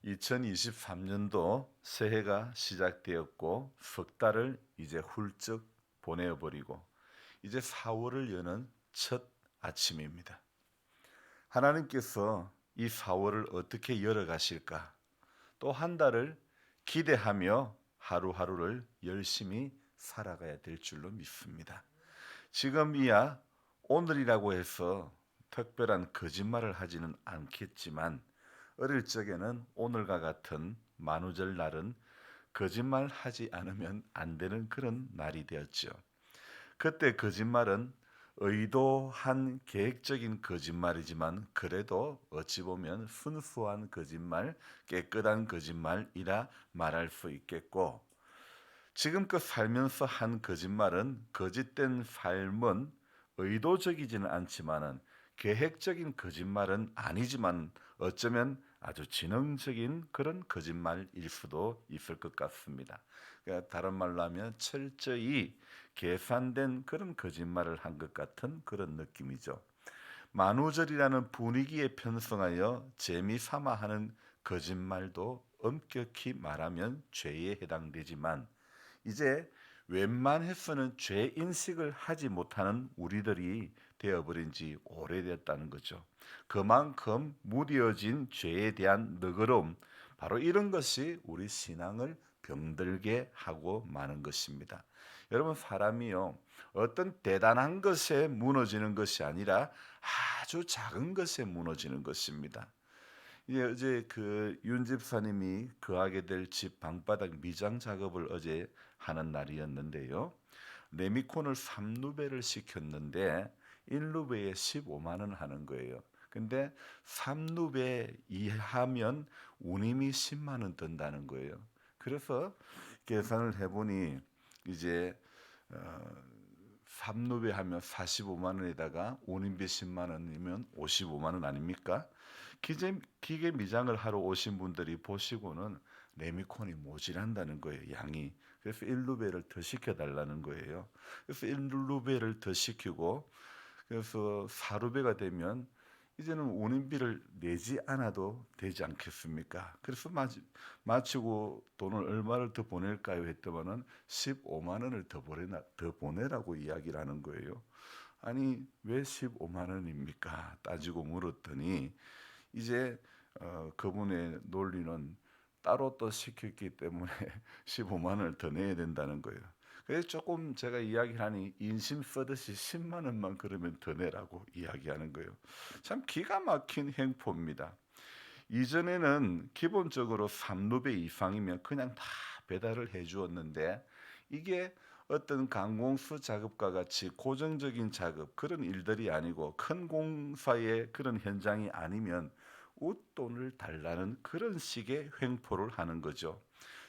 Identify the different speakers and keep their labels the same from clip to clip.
Speaker 1: 2023년도 새해가 시작되었고 석 달을 이제 훌쩍 보내어 버리고 이제 4월을 여는 첫 아침입니다. 하나님께서 이 4월을 어떻게 열어 가실까? 또 한 달을 기대하며 하루하루를 열심히 살아가야 될 줄로 믿습니다. 지금이야 오늘이라고 해서 특별한 거짓말을 하지는 않겠지만 어릴 적에는 오늘과 같은 만우절 날은 거짓말하지 않으면 안 되는 그런 날이 되었죠. 그때 거짓말은 의도한 계획적인 거짓말이지만 그래도 어찌 보면 순수한 거짓말, 깨끗한 거짓말이라 말할 수 있겠고, 지금껏 살면서 한 거짓말은 거짓된 삶은 의도적이지는 않지만은 계획적인 거짓말은 아니지만 어쩌면 아주 지능적인 그런 거짓말일 수도 있을 것 같습니다. 그러니까 다른 말로 하면 철저히 계산된 그런 거짓말을 한 것 같은 그런 느낌이죠. 만우절이라는 분위기에 편성하여 재미삼아 하는 거짓말도 엄격히 말하면 죄에 해당되지만 이제 웬만해서는 죄 인식을 하지 못하는 우리들이 되어버린 지 오래됐다는 거죠. 그만큼 무뎌진 죄에 대한 너그러움, 바로 이런 것이 우리 신앙을 병들게 하고 마는 것입니다. 여러분, 사람이요, 어떤 대단한 것에 무너지는 것이 아니라 아주 작은 것에 무너지는 것입니다. 예, 어제 윤 집사님이 거하게 될 집 방바닥 미장 작업을 어제 하는 날이었는데요. 레미콘을 3루베를 시켰는데 1루베에 15만 원 하는 거예요. 근데 3루베 이하면 운임이 10만 원 든다는 거예요. 그래서 계산을 해보니 이제 3루베 하면 45만 원에다가 운임비 10만 원이면 55만 원 아닙니까? 기계 미장을 하러 오신 분들이 보시고는 레미콘이 모자란다는 거예요, 양이. 그래서 1루베를 더 시켜달라는 거예요. 그래서 1루베를 더 시키고, 그래서 4루베가 되면 이제는 운임비를 내지 않아도 되지 않겠습니까? 그래서 마치고 돈을 얼마를 더 보낼까요? 했더니는 15만 원을 더 보내라고 이야기를 하는 거예요. 아니, 왜 15만 원입니까? 따지고 물었더니 이제 그분의 논리는 따로 또 시켰기 때문에 15만 원을 더 내야 된다는 거예요. 그래서 조금 제가 이야기하니 인심 쓰듯이 10만 원만 그러면 더 내라고 이야기하는 거예요. 참 기가 막힌 행포입니다. 이전에는 기본적으로 3루베 이상이면 그냥 다 배달을 해 주었는데 이게 어떤 강공수 작업과 같이 고정적인 작업 그런 일들이 아니고 큰 공사의 그런 현장이 아니면 웃돈을 달라는 그런 식의 횡포를 하는 거죠.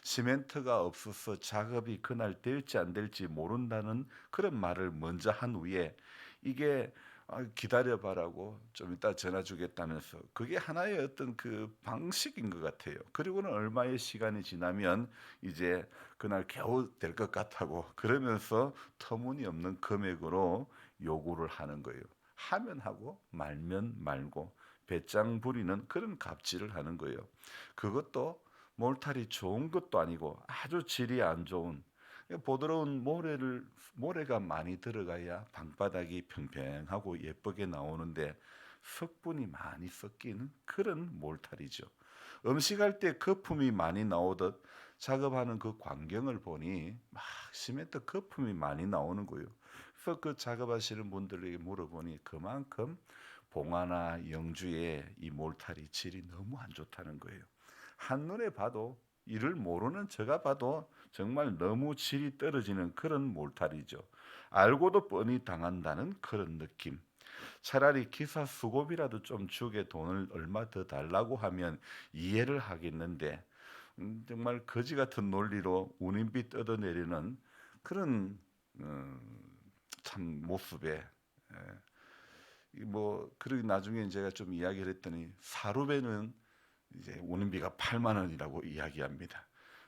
Speaker 1: 시멘트가 없어서 작업이 그날 될지 안 될지 모른다는 그런 말을 먼저 한 후에 이게 기다려봐라고 좀 이따 전화 주겠다면서 그게 하나의 어떤 그 방식인 것 같아요. 그리고는 얼마의 시간이 지나면 이제 그날 겨우 될 것 같다고 그러면서 터무니없는 금액으로 요구를 하는 거예요. 하면 하고 말면 말고 배짱 부리는 그런 갑질을 하는 거예요. 그것도 몰탈이 좋은 것도 아니고 아주 질이 안 좋은 보드러운 모래가 많이 들어가야 방바닥이 평평하고 예쁘게 나오는데 석분이 많이 섞이는 그런 몰탈이죠. 음식할 때 거품이 많이 나오듯 작업하는 그 광경을 보니 막 시멘트 거품이 많이 나오는 거예요. 그래서 그 작업하시는 분들에게 물어보니 그만큼 봉화나 영주의 이 몰탈이 질이 너무 안 좋다는 거예요. 한눈에 봐도 이를 모르는 제가 봐도 정말 너무 질이 떨어지는 그런 몰탈이죠. 알고도 뻔히 당한다는 그런 느낌. 차라리 기사 수고비라도 좀 주게 돈을 얼마 더 달라고 하면 이해를 하겠는데 정말 거지 같은 논리로 운임비 뜯어내리는 그런 어, 참 모습에 그리고 나중에 제가 좀 이야기를 했더니 사루베는 이제 운임비가 8만 원이라고 이야기합니다.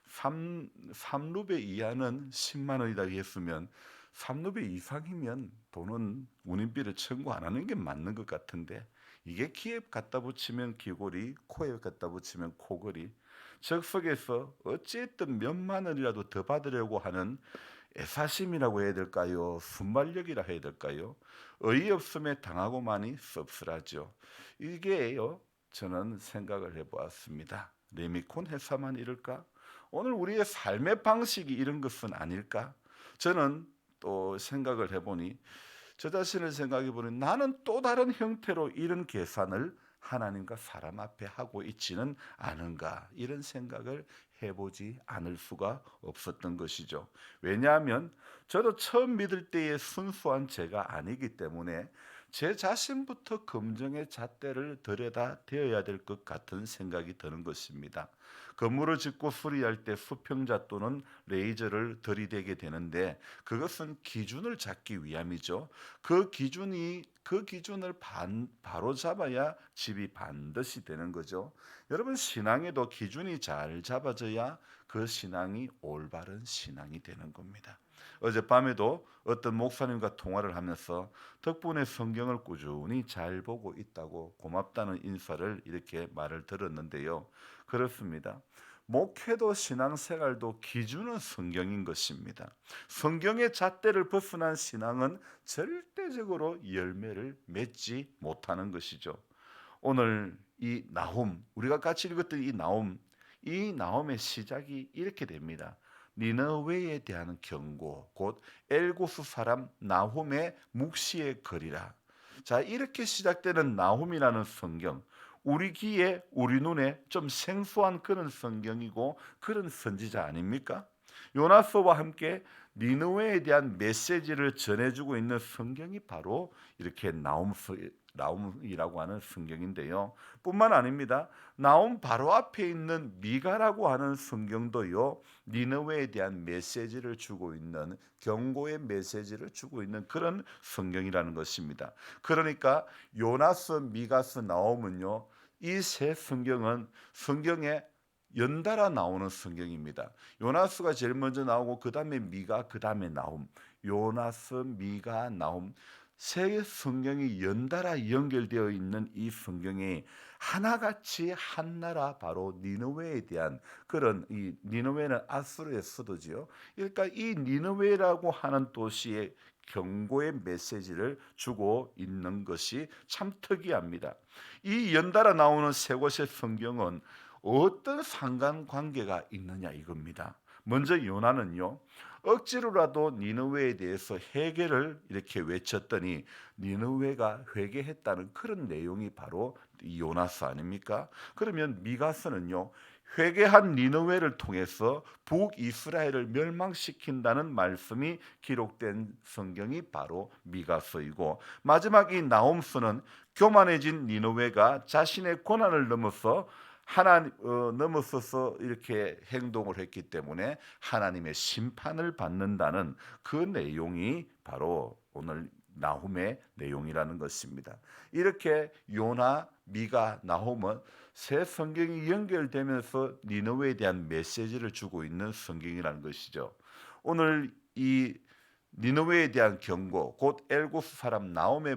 Speaker 1: 3루베 이하는 10만 원이다 했으면 3루베 이상이면 돈은 운임비를 청구 안 하는 게 맞는 것 같은데 이게 귀에 갖다 붙이면 귀걸이, 코에 갖다 붙이면 코걸이. 적석에서 어찌했든 몇만 원이라도 더 받으려고 하는 애사심이라고 해야 될까요? 순발력이라 해야 될까요? 어이없음에 당하고만이 씁쓸하죠. 이게요, 저는 생각을 해보았습니다. 레미콘 회사만 이럴까? 오늘 우리의 삶의 방식이 이런 것은 아닐까? 저는 또 생각을 해보니, 저 자신을 생각해 보니 나는 또 다른 형태로 이런 계산을 하나님과 사람 앞에 하고 있지는 않은가, 이런 생각을 해보지 않을 수가 없었던 것이죠. 왜냐하면 저도 처음 믿을 때의 순수한 제가 아니기 때문에 제 자신부터 검증의 잣대를 들여다 대어야 될 것 같은 생각이 드는 것입니다. 건물을 짓고 수리할 때 수평자 또는 레이저를 들이대게 되는데 그것은 기준을 잡기 위함이죠. 그 기준을 바로 잡아야 집이 반드시 되는 거죠. 여러분, 신앙에도 기준이 잘 잡아져야 그 신앙이 올바른 신앙이 되는 겁니다. 어젯밤에도 어떤 목사님과 통화를 하면서 덕분에 성경을 꾸준히 잘 보고 있다고 고맙다는 인사를 이렇게 말을 들었는데요. 그렇습니다. 목회도 신앙생활도 기준은 성경인 것입니다. 성경의 잣대를 벗어난 신앙은 절대적으로 열매를 맺지 못하는 것이죠. 오늘 이 나훔, 우리가 같이 읽었던 이 나훔의 시작이 이렇게 됩니다. 니느웨에 대한 경고, 곧 엘고스 사람 나훔의 묵시의 글이라. 자, 이렇게 시작되는 나훔이라는 성경, 우리 귀에 우리 눈에 좀 생소한 그런 성경이고 그런 선지자 아닙니까? 요나서와 함께 니느웨에 대한 메시지를 전해주고 있는 성경이 바로 이렇게 나움이라고 하는 성경인데요. 뿐만 아닙니다. 나움 바로 앞에 있는 미가라고 하는 성경도요, 니느웨에 대한 메시지를 주고 있는, 경고의 메시지를 주고 있는 그런 성경이라는 것입니다. 그러니까 요나서, 미가서, 나움은요, 이 세 성경은 성경에 연달아 나오는 성경입니다. 요나스가 제일 먼저 나오고 그 다음에 미가, 그 다음에 나훔. 요나스, 미가, 나훔, 세 성경이 연달아 연결되어 있는 이 성경이 하나같이 한 나라, 바로 니느웨에 대한 그런, 이 니느웨는 아수르의 수도지요. 그러니까 이 니느웨라고 하는 도시의 경고의 메시지를 주고 있는 것이 참 특이합니다. 이 연달아 나오는 세 곳의 성경은 어떤 상관관계가 있느냐 이겁니다. 먼저 요나는요, 억지로라도 니느웨에 대해서 해결을 이렇게 외쳤더니 니느웨가 회개했다는 그런 내용이 바로 이 요나서 아닙니까? 그러면 미가서는요, 회개한 니느웨를 통해서 북이스라엘을 멸망시킨다는 말씀이 기록된 성경이 바로 미가서이고, 마지막 이 나홈서는 교만해진 니느웨가 자신의 고난을 넘어서서 이렇게 행동을 했기 때문에 하나님의 심판을 받는다는 그 내용이 바로 오늘 나훔의 내용이라는 것입니다. 이렇게 요나, 미가, 나훔은 새 성경이 연결되면서 니느웨에 대한 메시지를 주고 있는 성경이라는 것이죠. 오늘 이 니느웨에 대한 경고, 곧 엘고스 사람 나훔의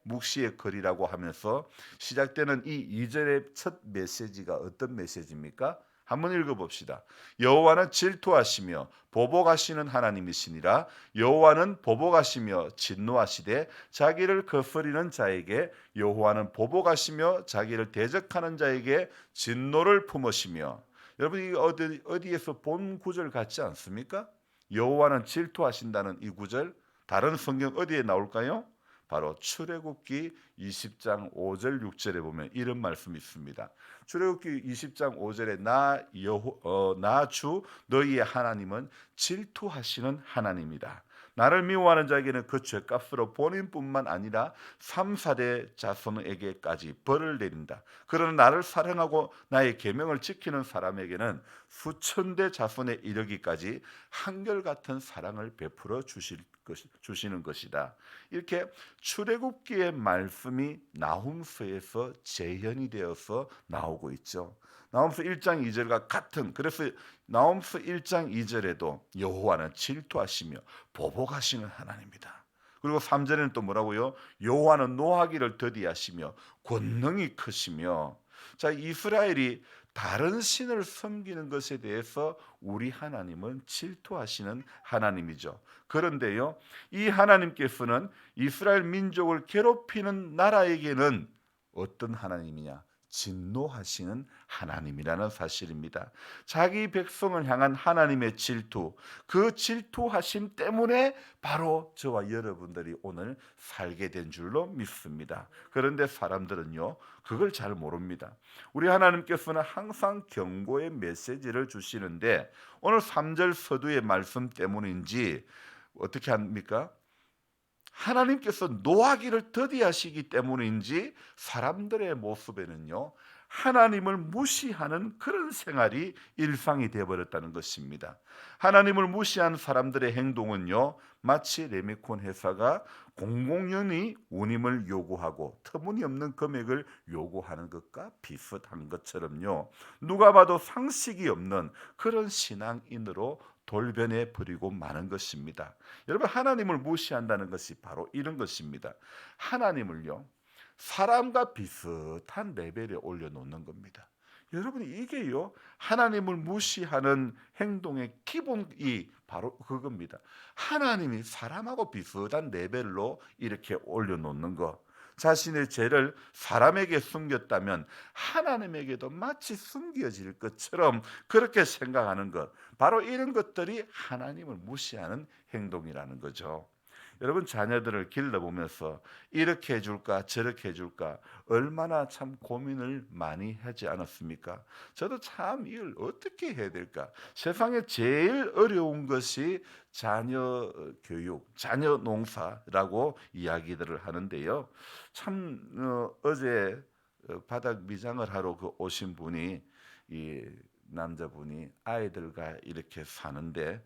Speaker 1: 묵시의 글이라고 하면서 시작되는 이 2절의 첫 메시지가 어떤 메시지입니까? 한번 읽어봅시다. 여호와는 질투하시며 보복하시는 하나님이시니라. 여호와는 보복하시며 진노하시되 자기를 거스리는 자에게, 여호와는 보복하시며 자기를 대적하는 자에게 진노를 품으시며. 여러분, 이 어디에서 본 구절 같지 않습니까? 여호와는 질투하신다는 이 구절, 다른 성경 어디에 나올까요? 바로 출애굽기 20장 5절 6절에 보면 이런 말씀이 있습니다. 출애굽기 20장 5절에 나 주 너희의 하나님은 질투하시는 하나님이다. 나를 미워하는 자에게는 그 죄값으로 본인뿐만 아니라 3, 4대 자손에게까지 벌을 내린다. 그러나 나를 사랑하고 나의 계명을 지키는 사람에게는 수천 대 자손에 이르기까지 한결같은 사랑을 베풀어 주시는 것이다. 이렇게 출애굽기의 말씀이 나훔서에서 재현이 되어서 나오고 있죠. 나훔서 1장 2절과 같은, 그래서 나훔서 1장 2절에도 여호와는 질투하시며 보복하시는 하나님이다. 그리고 3절에는 또 뭐라고요? 여호와는 노하기를 더디하시며 권능이 크시며. 자, 이스라엘이 다른 신을 섬기는 것에 대해서 우리 하나님은 질투하시는 하나님이죠. 그런데요, 이 하나님께서는 이스라엘 민족을 괴롭히는 나라에게는 어떤 하나님이냐? 진노하시는 하나님이라는 사실입니다. 자기 백성을 향한 하나님의 질투, 그 질투하심 때문에 바로 저와 여러분들이 오늘 살게 된 줄로 믿습니다. 그런데 사람들은요, 그걸 잘 모릅니다. 우리 하나님께서는 항상 경고의 메시지를 주시는데 오늘 3절 서두의 말씀 때문인지 어떻게 합니까? 하나님께서 노하기를 더디하시기 때문인지 사람들의 모습에는요, 하나님을 무시하는 그런 생활이 일상이 되어버렸다는 것입니다. 하나님을 무시한 사람들의 행동은요, 마치 레미콘 회사가 공공연히 운임을 요구하고 터무니없는 금액을 요구하는 것과 비슷한 것처럼요, 누가 봐도 상식이 없는 그런 신앙인으로 돌변해 버리고 마는 것입니다. 여러분, 하나님을 무시한다는 것이 바로 이런 것입니다. 하나님을요, 사람과 비슷한 레벨에 올려놓는 겁니다. 여러분, 이게요, 하나님을 무시하는 행동의 기본이 바로 그겁니다. 하나님이 사람하고 비슷한 레벨로 이렇게 올려놓는 것. 자신의 죄를 사람에게 숨겼다면 하나님에게도 마치 숨겨질 것처럼 그렇게 생각하는 것, 바로 이런 것들이 하나님을 무시하는 행동이라는 거죠. 여러분, 자녀들을 길러보면서 이렇게 해줄까 저렇게 해줄까 얼마나 참 고민을 많이 하지 않았습니까? 저도 참 이걸 어떻게 해야 될까? 세상에 제일 어려운 것이 자녀 교육, 자녀 농사라고 이야기들을 하는데요. 참 어제 바닥 미장을 하러 오신 분이, 이 남자분이 아이들과 이렇게 사는데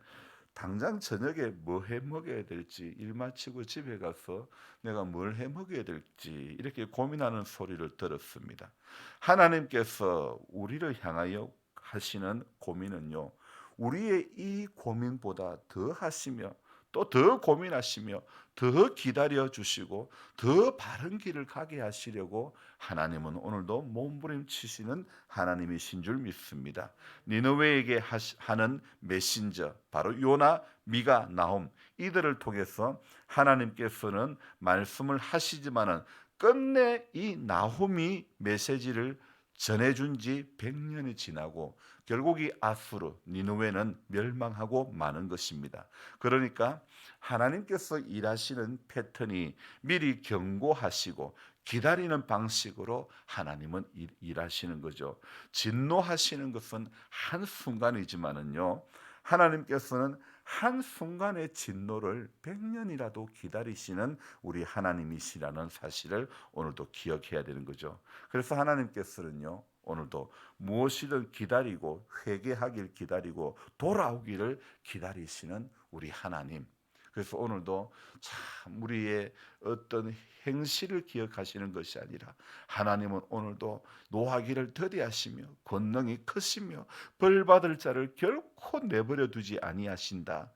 Speaker 1: 당장 저녁에 뭐 해 먹어야 될지, 일 마치고 집에 가서 내가 뭘 해 먹어야 될지 이렇게 고민하는 소리를 들었습니다. 하나님께서 우리를 향하여 하시는 고민은요, 우리의 이 고민보다 더 하시며 또 더 고민하시며 더 기다려 주시고 더 바른 길을 가게 하시려고 하나님은 오늘도 몸부림치시는 하나님이신 줄 믿습니다. 니느웨에게 하는 메신저, 바로 요나, 미가, 나홈, 이들을 통해서 하나님께서는 말씀을 하시지만은 끝내 이 나홈이 메시지를 전해준 지 100년이 지나고 결국 이 아수르, 니느웨는 멸망하고 마는 것입니다. 그러니까 하나님께서 일하시는 패턴이 미리 경고하시고 기다리는 방식으로 하나님은 일하시는 거죠. 진노하시는 것은 한순간이지만은요, 하나님께서는 한순간의 진노를 100년이라도 기다리시는 우리 하나님이시라는 사실을 오늘도 기억해야 되는 거죠. 그래서 하나님께서는요, 오늘도 무엇이든 기다리고 회개하길 기다리고 돌아오기를 기다리시는 우리 하나님. 그래서 오늘도 참 우리의 어떤 행실을 기억하시는 것이 아니라 하나님은 오늘도 노하기를 더디하시며 권능이 크시며 벌 받을 자를 결코 내버려 두지 아니하신다.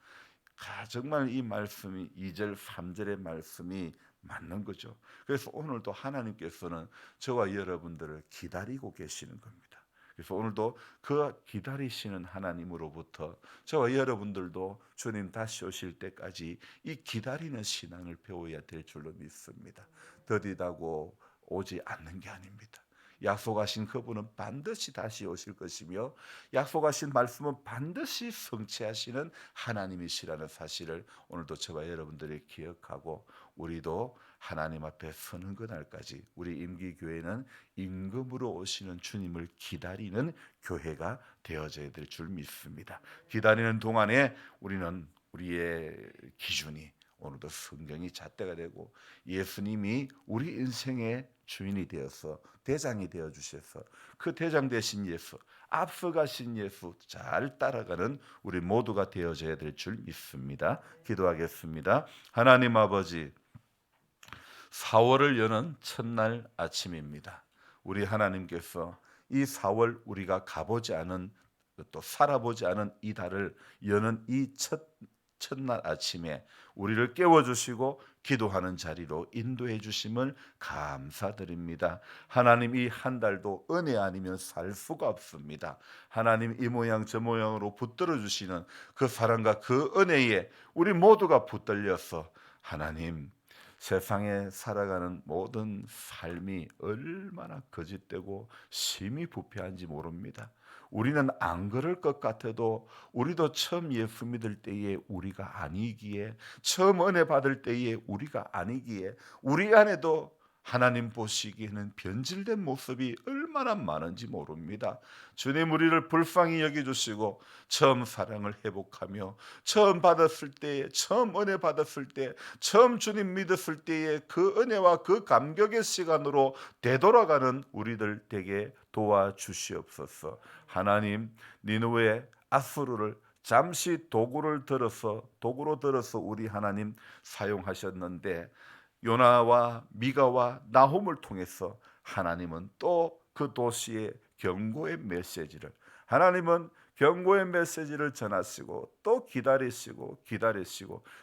Speaker 1: 정말 이 말씀이 2절 3절의 말씀이 맞는 거죠. 그래서 오늘도 하나님께서는 저와 여러분들을 기다리고 계시는 겁니다. 그래서 오늘도 그 기다리시는 하나님으로부터 저와 여러분들도 주님 다시 오실 때까지 이 기다리는 신앙을 배워야 될 줄로 믿습니다. 더디다고 오지 않는 게 아닙니다. 약속하신 그분은 반드시 다시 오실 것이며 약속하신 말씀은 반드시 성취하시는 하나님이시라는 사실을 오늘도 저와 여러분들이 기억하고 우리도 하나님 앞에 서는 그날까지 우리 임기교회는 임금으로 오시는 주님을 기다리는 교회가 되어져야 될 줄 믿습니다. 기다리는 동안에 우리는 우리의 기준이 오늘도 성경이 잣대가 되고 예수님이 우리 인생의 주인이 되어서 대장이 되어 주셔서 그 대장 되신 예수, 앞서가신 예수 잘 따라가는 우리 모두가 되어져야 될 줄 믿습니다. 기도하겠습니다. 하나님 아버지, 4월을 여는 첫날 아침입니다. 우리 하나님께서 이 4월 우리가 가보지 않은, 또 살아보지 않은 이 달을 여는 이 첫날 아침에 우리를 깨워주시고 기도하는 자리로 인도해 주심을 감사드립니다. 하나님, 이 한 달도 은혜 아니면 살 수가 없습니다. 하나님, 이 모양 저 모양으로 붙들어 주시는 그 사랑과 그 은혜에 우리 모두가 붙들려서 하나님, 세상에 살아가는 모든 삶이 얼마나 거짓되고 심히 부패한지 모릅니다. 우리는 안 그럴 것 같아도 우리도 처음 예수 믿을 때에 우리가 아니기에, 처음 은혜 받을 때에 우리가 아니기에, 우리 안에도 하나님 보시기에는 변질된 모습이 얼마나 많은지 모릅니다. 주님, 우리를 불쌍히 여겨주시고 처음 사랑을 회복하며 처음 받았을 때에, 처음 은혜 받았을 때, 처음 주님 믿었을 때에 그 은혜와 그 감격의 시간으로 되돌아가는 우리들 되게 도와주시옵소서. 하나님, 니느웨 아수르를 잠시 도구로 들어서 우리 하나님 사용하셨는데, 요나와 미가와 나홈을 통해서 하나님은 또 그 도시에 경고의 메시지를, 하나님은 경고의 메시지를 전하시고 또 기다리시고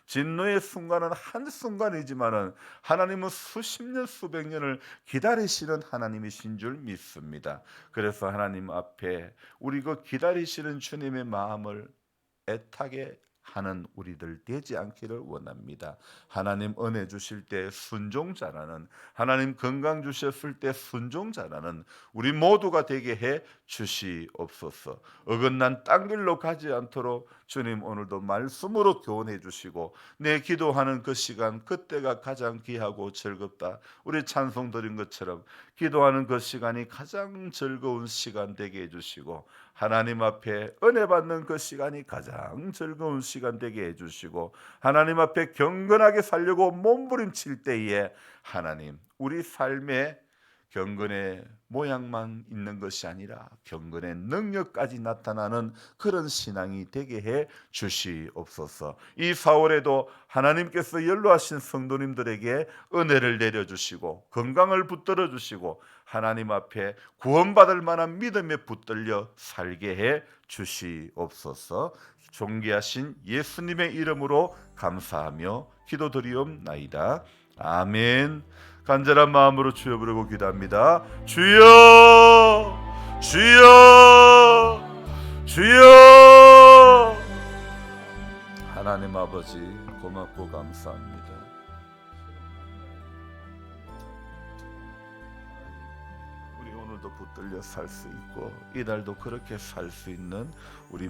Speaker 1: 진노의 순간은 한순간이지만은 하나님은 수십 년 수백 년을 기다리시는 하나님이신 줄 믿습니다. 그래서 하나님 앞에 우리 그 기다리시는 주님의 마음을 애타게 하는 우리들 되지 않기를 원합니다. 하나님 은혜 주실 때 순종자라는, 하나님 건강 주셨을 때 순종자라는 우리 모두가 되게 해 주시옵소서. 어긋난 딴 길로 가지 않도록 주님 오늘도 말씀으로 교훈해 주시고, 내 기도하는 그 시간, 그때가 가장 귀하고 즐겁다. 우리 찬송 드린 것처럼 기도하는 그 시간이 가장 즐거운 시간 되게 해 주시고, 하나님 앞에 은혜 받는 그 시간이 가장 즐거운 시간 되게 해주시고, 하나님 앞에 경건하게 살려고 몸부림칠 때에 하나님, 우리 삶에 경건의 모양만 있는 것이 아니라 경건의 능력까지 나타나는 그런 신앙이 되게 해 주시옵소서. 이 4월에도 하나님께서 연로하신 성도님들에게 은혜를 내려주시고 건강을 붙들어 주시고 하나님 앞에 구원받을 만한 믿음에 붙들려 살게 해 주시옵소서. 존귀하신 예수님의 이름으로 감사하며 기도드리옵나이다. 아멘. 간절한 마음으로 주여 부르고 기도합니다. 주여, 주여, 주여. 하나님 아버지, 고맙고 감사합니다. 우리 오늘도 붙들려 살 수 있고 이날도 그렇게 살 수 있는 우리